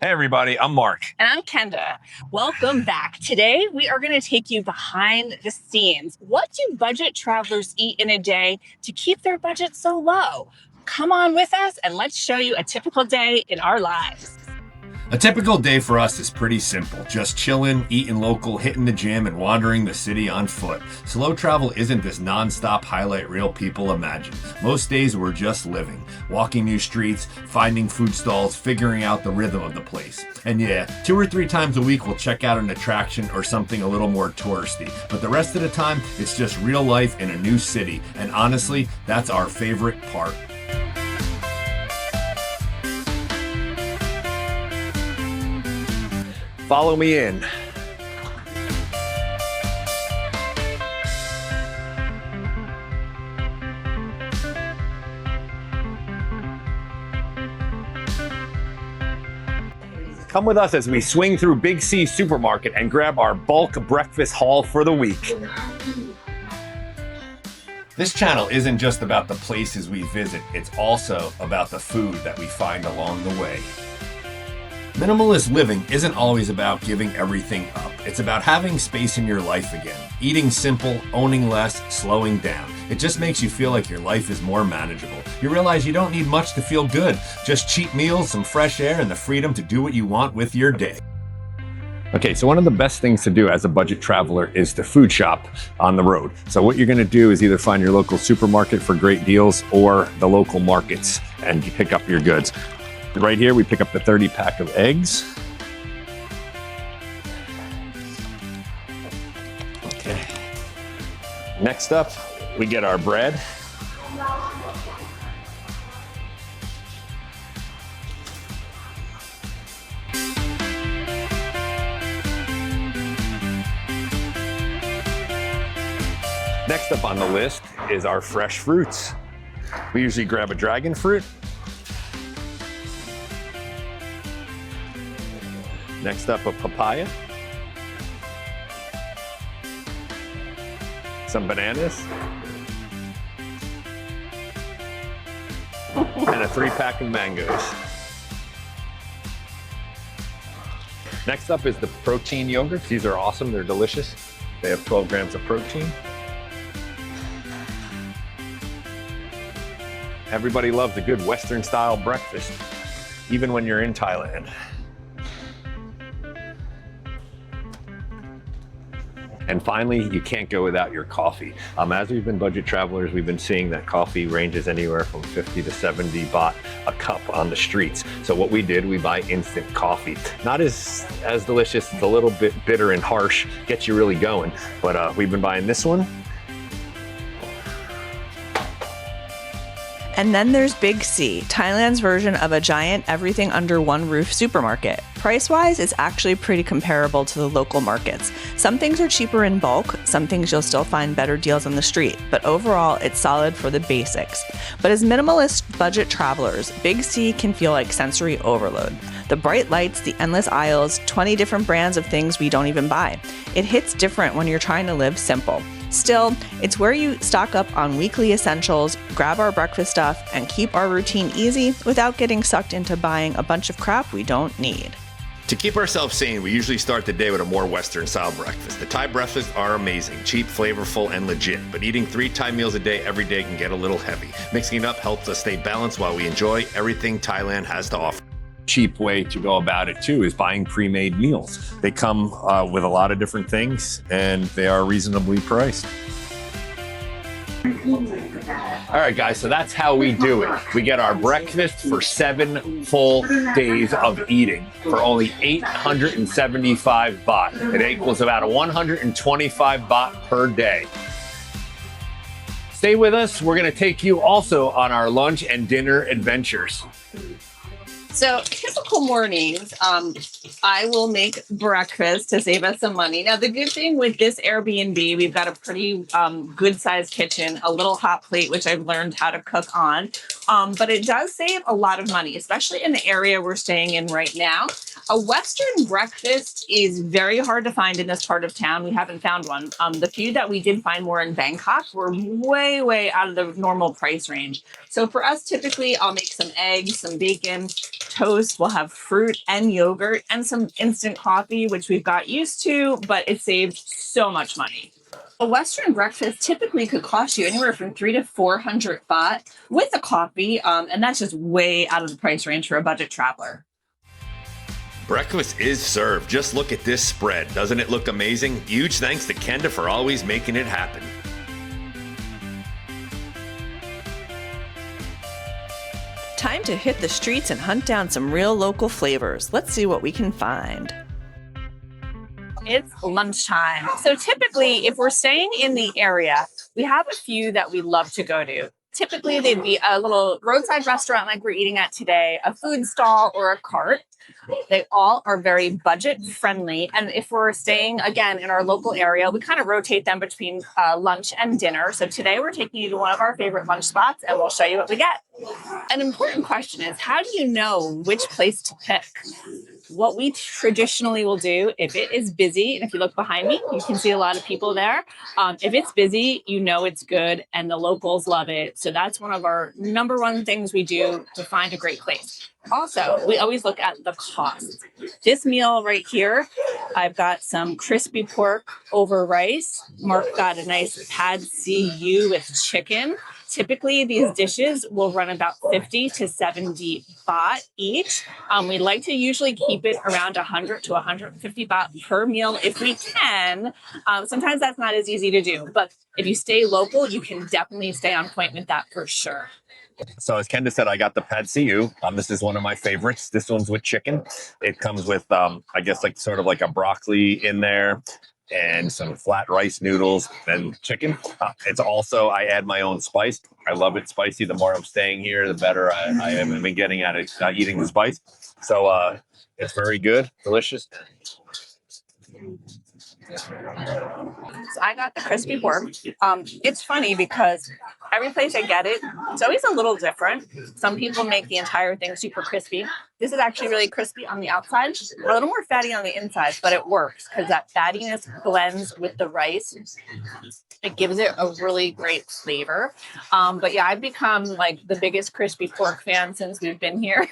Hey everybody, I'm Mark. And I'm Kenda. Welcome back. Today, we are going to take you behind the scenes. What do budget travelers eat in a day to keep their budget so low? Come on with us and let's show you a typical day in our lives. A typical day for us is pretty simple. Just chilling, eating local, hitting the gym, and wandering the city on foot. Slow travel isn't this non-stop highlight reel people imagine. Most days we're just living. Walking new streets, finding food stalls, figuring out the rhythm of the place. And yeah, 2 or 3 times a week we'll check out an attraction or something a little more touristy. But the rest of the time, it's just real life in a new city. And honestly, that's our favorite part. Follow me in. Come with us as we swing through Big C Supermarket and grab our bulk breakfast haul for the week. This channel isn't just about the places we visit, it's also about the food that we find along the way. Minimalist living isn't always about giving everything up. It's about having space in your life again. Eating simple, owning less, slowing down. It just makes you feel like your life is more manageable. You realize you don't need much to feel good. Just cheap meals, some fresh air, and the freedom to do what you want with your day. Okay, so one of the best things to do as a budget traveler is to food shop on the road. So what you're gonna do is either find your local supermarket for great deals or the local markets and you pick up your goods. Right here, we pick up the 30 pack of eggs. Okay. Next up, we get our bread. Next up on the list is our fresh fruits. We usually grab a dragon fruit. Next up, a papaya, some bananas, and a 3-pack of mangoes. Next up is the protein yogurts. These are awesome, they're delicious. They have 12 grams of protein. Everybody loves a good Western style breakfast, even when you're in Thailand. And finally, you can't go without your coffee. As we've been budget travelers, we've been seeing that coffee ranges anywhere from 50 to 70 baht a cup on the streets. So what we did, we buy instant coffee. Not as delicious, it's a little bit bitter and harsh, gets you really going. But we've been buying this one. And then there's Big C, Thailand's version of a giant everything under one roof supermarket. Price-wise, it's actually pretty comparable to the local markets. Some things are cheaper in bulk, some things you'll still find better deals on the street, but overall, it's solid for the basics. But as minimalist budget travelers, Big C can feel like sensory overload. The bright lights, the endless aisles, 20 different brands of things we don't even buy. It hits different when you're trying to live simple. Still, it's where you stock up on weekly essentials, grab our breakfast stuff, and keep our routine easy without getting sucked into buying a bunch of crap we don't need. To keep ourselves sane, we usually start the day with a more Western style breakfast. The Thai breakfasts are amazing, cheap, flavorful, and legit, but eating 3 Thai meals a day every day can get a little heavy. Mixing it up helps us stay balanced while we enjoy everything Thailand has to offer. Cheap way to go about it too is buying pre-made meals. They come with a lot of different things and they are reasonably priced. All right, guys, so that's how we do it. We get our breakfast for 7 full days of eating for only 875 baht. It equals about 125 baht per day. Stay with us. We're going to take you also on our lunch and dinner adventures. So typical mornings, I will make breakfast to save us some money. Now, the good thing with this Airbnb, we've got a pretty good sized kitchen, a little hot plate, which I've learned how to cook on. But it does save a lot of money, especially in the area we're staying in right now. A Western breakfast is very hard to find in this part of town. We haven't found one. The few that we did find were in Bangkok were way, way out of the normal price range. So for us, typically, I'll make some eggs, some bacon, toast. We'll have fruit and yogurt and some instant coffee, which we've got used to, but it saved so much money. A Western breakfast typically could cost you anywhere from 300 to 400 baht with a coffee, and that's just way out of the price range for a budget traveler. Breakfast is served. Just look at this spread. Doesn't it look amazing? Huge thanks to Kenda for always making it happen. Time to hit the streets and hunt down some real local flavors. Let's see what we can find. It's lunchtime. So typically, if we're staying in the area, we have a few that we love to go to. Typically, they'd be a little roadside restaurant like we're eating at today, a food stall, or a cart. They all are very budget friendly. And if we're staying, again, in our local area, we kind of rotate them between lunch and dinner. So today we're taking you to one of our favorite lunch spots and we'll show you what we get. An important question is, how do you know which place to pick? What we traditionally will do, if it is busy, and if you look behind me, you can see a lot of people there. If it's busy, you know it's good and the locals love it. So that's one of our number one things we do to find a great place. Also, we always look at the cost. This meal right here, I've got some crispy pork over rice. Mark got a nice pad see ew with chicken. Typically, these dishes will run about 50 to 70 baht each. We like to usually keep it around 100 to 150 baht per meal if we can. Sometimes that's not as easy to do, but if you stay local, you can definitely stay on point with that for sure. So as Kenda said, I got the pad see ew. This is one of my favorites. This one's with chicken. It comes with, I guess, like sort of like a broccoli in there and some flat rice noodles and chicken. It's also, I add my own spice. I love it spicy. The more I'm staying here, the better I have been getting at it, eating the spice. So it's very good, delicious. So I got the crispy pork. It's funny because every place I get it, it's always a little different. Some people make the entire thing super crispy. This is actually really crispy on the outside, a little more fatty on the inside, but it works because that fattiness blends with the rice. It gives it a really great flavor. But yeah, I've become like the biggest crispy pork fan since we've been here.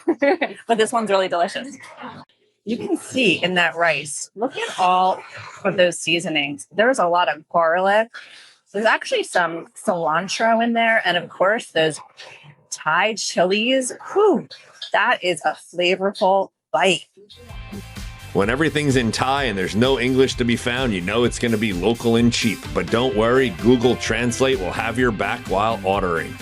But this one's really delicious. You can see in that rice, look at all of those seasonings. There's a lot of garlic. There's actually some cilantro in there. And of course, those Thai chilies. Whew, that is a flavorful bite. When everything's in Thai and there's no English to be found, you know it's going to be local and cheap. But don't worry, Google Translate will have your back while ordering.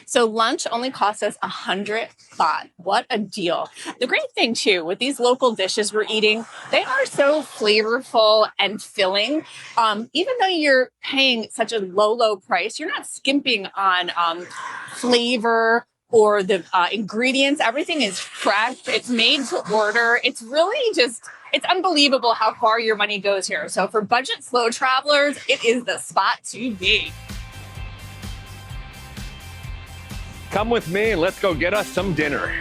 So lunch only cost us 100 baht. What a deal. The great thing too, with these local dishes we're eating, they are so flavorful and filling. Even though you're paying such a low price, you're not skimping on flavor or the ingredients. Everything is fresh. It's made to order. It's really just, it's unbelievable how far your money goes here. So for budget slow travelers, it is the spot to be. Come with me and let's go get us some dinner.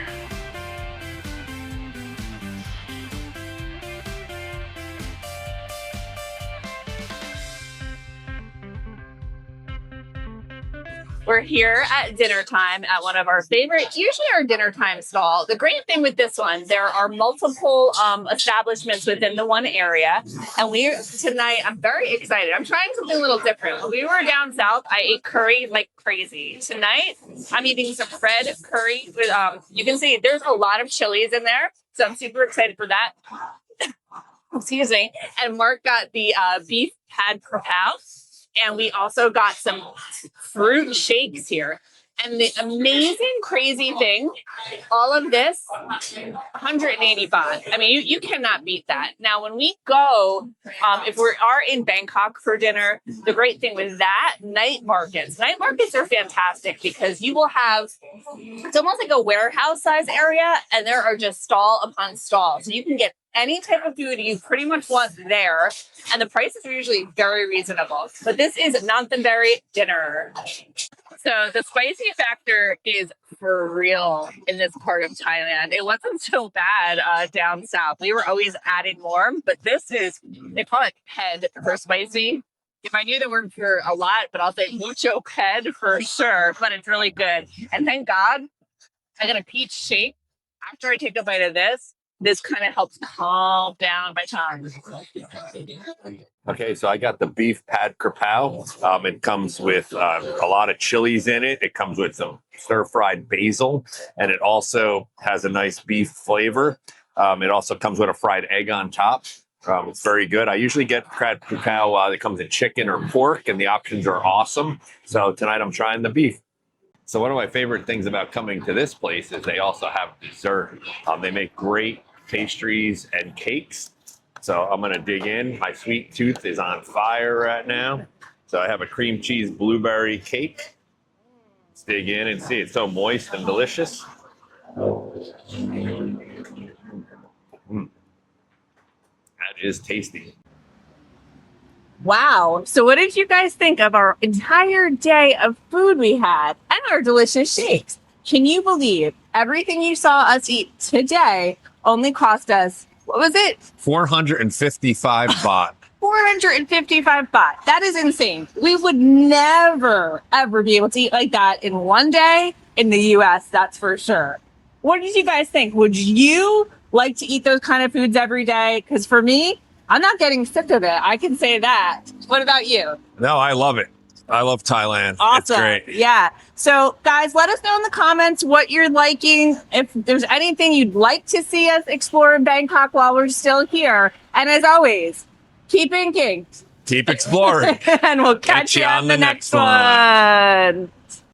We're here at dinner time at one of our favorite, usually our dinner time stall. The great thing with this one, there are multiple establishments within the one area. And tonight, I'm very excited. I'm trying something a little different. When we were down south, I ate curry like crazy. Tonight, I'm eating some red curry with, you can see there's a lot of chilies in there. So I'm super excited for that. Excuse me. And Mark got the beef pad krapow. And we also got some fruit shakes here. And the amazing, crazy thing, all of this, 180 baht. I mean, you cannot beat that. Now, when we go, if we are in Bangkok for dinner, the great thing with that, night markets. Night markets are fantastic because you will have, it's almost like a warehouse size area, and there are just stall upon stall. So you can get any type of food you pretty much want there, and the prices are usually very reasonable. But this is Nanthanberry dinner. So the spicy factor is for real in this part of Thailand. It wasn't so bad down south. We were always adding more, but this is, they call it head for spicy. If I knew the word for a lot, but I'll say mucho head for sure, but it's really good. And thank God I got a peach shake. After I take a bite of this kind of helps calm down my tongue. Okay, so I got the beef pad krapao. It comes with a lot of chilies in it. It comes with some stir-fried basil, and it also has a nice beef flavor. It also comes with a fried egg on top. It's very good. I usually get pad krapao that comes in chicken or pork, and the options are awesome. So tonight I'm trying the beef. So one of my favorite things about coming to this place is they also have dessert. They make great pastries and cakes. So I'm gonna dig in. My sweet tooth is on fire right now. So I have a cream cheese blueberry cake. Let's dig in and see. It's so moist and delicious. That is tasty. Wow. So what did you guys think of our entire day of food we had and our delicious shakes? Can you believe everything you saw us eat today only cost us, what was it? 455 baht. 455 baht. That is insane. We would never, ever be able to eat like that in one day in the US, that's for sure. What did you guys think? Would you like to eat those kind of foods every day? Because for me, I'm not getting sick of it. I can say that. What about you? No, I love it. I love Thailand. Awesome. It's great. Yeah. So guys, let us know in the comments what you're liking. If there's anything you'd like to see us explore in Bangkok while we're still here. And as always, keep inking. Keep exploring. And we'll catch you on the next one.